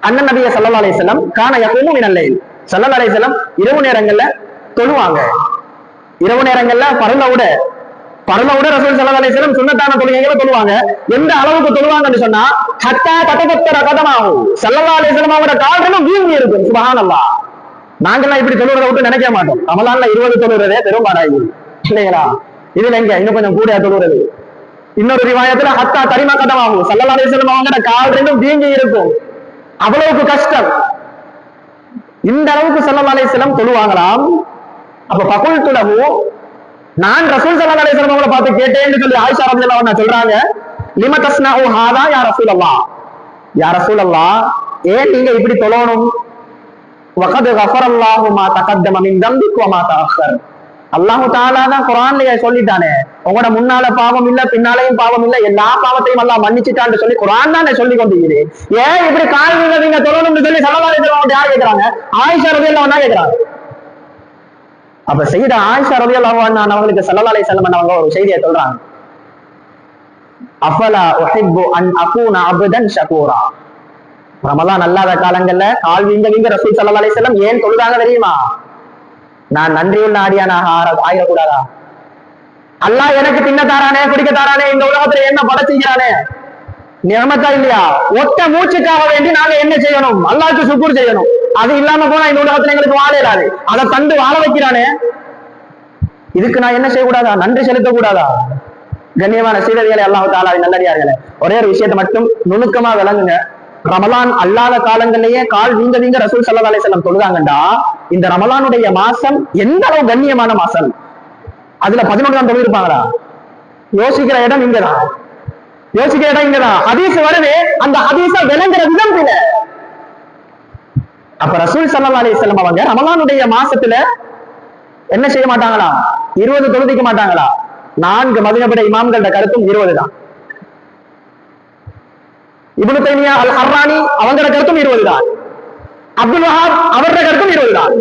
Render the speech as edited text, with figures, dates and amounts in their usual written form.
அண்ணன் நபிய ஸல்லல்லாஹு அலைஹி வஸல்லம் கான யகூமு மினல் லைல். ஸல்லல்லாஹு அலைஹி வஸல்லம் இரவு நேரங்கள்ல தொழுவாங்க. இரவு நேரங்கள்ல பரலோட ரசூல் ஸல்லல்லாஹு அலைஹி வஸல்லம் சுன்னத்தான தொழுகைகளை தொழுவாங்க. எந்த அளவுக்கு தொழுவாங்கன்னு சொன்னா ஹத்தா ததபத்தர கதமாஹு, ஸல்லல்லாஹு அலைஹி வஸல்லம் அவரோட கால்களும் வீங்கி இருக்கும். சுப்ஹானல்லாஹ். நாங்கெல்லாம் இப்படி தொழுறத விட்டு நினைக்க மாட்டோம். ரமலான்ல 20 தொழுறதே பெரும்பாடாகி இல்லைங்களா? இதுல எங்க இன்னும் கொஞ்சம் கூட தொழுறது. இன்னொரு ரிவாயத்துல ஹத்தா தரிமா கதமாகும், ஸல்லல்லாஹு அலைஹி வஸல்லம் அவங்களோட கால் ரெண்டும் வீங்கி இருக்கும். அவ்வளவுக்கு கஷ்டம். இந்த அளவுக்கு ஸல்லல்லாஹு அலைஹி வஸல்லம் தொழுவாங்களாம். அப்ப ஃபகுல்து லஹு, நான் ரசூல் ஸல்லல்லாஹு அலைஹி வஸல்லம் அவங்களை பார்த்து கேட்டேன்னு சொல்லி ஆயிஷா ரலியல்லாஹு அன்ஹா சொல்றாங்க, லிம தஸ்னஉ ஹாதா யா ரசூலல்லாஹ், யா ரசூலல்லாஹ் ஏன் நீங்க இப்படி தொழணும்? வகத் கஃபரல்லாஹு மா தகத்தம மின் தம்பிக் வ மா தஅக்கர். அல்லாஹ் தஆலா தான் குர்ஆன்லயே சொல்லிட்டானே, உங்களோட முன்னால பாவம் இல்ல பின்னாலையும் பாவம் இல்ல, எல்லா பாவத்தையும் அல்லாஹ் மன்னிச்சிட்டான்னு சொல்லி குர்ஆன் தானே சொல்லி கொண்டிருக்குது. ஏன் இப்படி கால் நீங்க தொழணும்னு சொல்லி ஸல்லல்லாஹு அலைஹி வஸல்லம் யார் கேக்குறாங்க? ஆயிஷா ரலியல்லாஹு அன்ஹா கேக்குறாங்க. அப்ப சையதா ஆயிஷா ரலியல்லாஹு அன்ஹா அவங்களுக்கு ஸல்லல்லாஹு அலைஹி வஸல்லம் அவங்க ஒரு செய்தியை சொல்றாங்க, அஃபலா உஹிப்பு அன் அகூன அப்தன் ஷகூரா. ரமலான் அல்லாத காலங்கள்ல கால் வீங்க ரசூல் ஸல்லல்லாஹு அலைஹி வஸல்லம் ஏன் தொழுதாங்க தெரியுமா? நான் நன்றியுள்ள ஆடியானாக ஆயிடக்கூடாதா? அல்லாஹ் எனக்கு தின்ன தாரானே, குடிக்க தாரானே, இந்த உலகத்துல என்ன படைச்சிக்கிறானே, நியமத்தா இல்லையா? ஒட்ட மூச்சுக்காக வேண்டி நாங்க என்ன செய்யணும்? அல்லாஹ்க்கு சுக்ர் செய்யணும். அது இல்லாம போனா இந்த உலகத்துல எங்களுக்கு வாழ இயலாது. அதை தந்து வாழ வைக்கிறானே, இதுக்கு நான் என்ன செய்யக்கூடாதா? நன்றி செலுத்த கூடாதா? கண்ணியமான சீரதிகளை அல்லாஹ் தஆலாவின் நல்லடியார்களே, ஒரே ஒரு விஷயத்தை மட்டும் நுணுக்கமா விளங்குங்க. ரமலான் அல்லாத காலங்களிலேயே கால் வீங்க ரசூல் ஸல்லல்லாஹு அலைஹி வஸல்லம் தொழுதாங்கண்டா, இந்த ரமலானுடைய மாசம் எந்த அளவு கண்ணியமான மாசம். அதுல 11 தொழுது இருப்பாங்களா? யோசிக்கிற இடம் இங்கதான். ஹதீஸ் வருது, அந்த ஹதீஸ விளங்குற விதம் இல்ல. அப்ப ரசூல் ஸல்லல்லாஹு அலைஹி வஸல்லம் அவங்க ரமலானுடைய மாசத்துல என்ன செய்ய மாட்டாங்களா? 20 தொழுதிக்க மாட்டாங்களா? 4 மதுஹபுடைய இமாம்களோட கருத்தும் 20 தான். இப்னு தைமியா அல் ஹர்ரானி அவங்களோட கருத்தும் 20 தான். அப்துல் வஹாப் அவரோட கருத்தும் 20 தான்.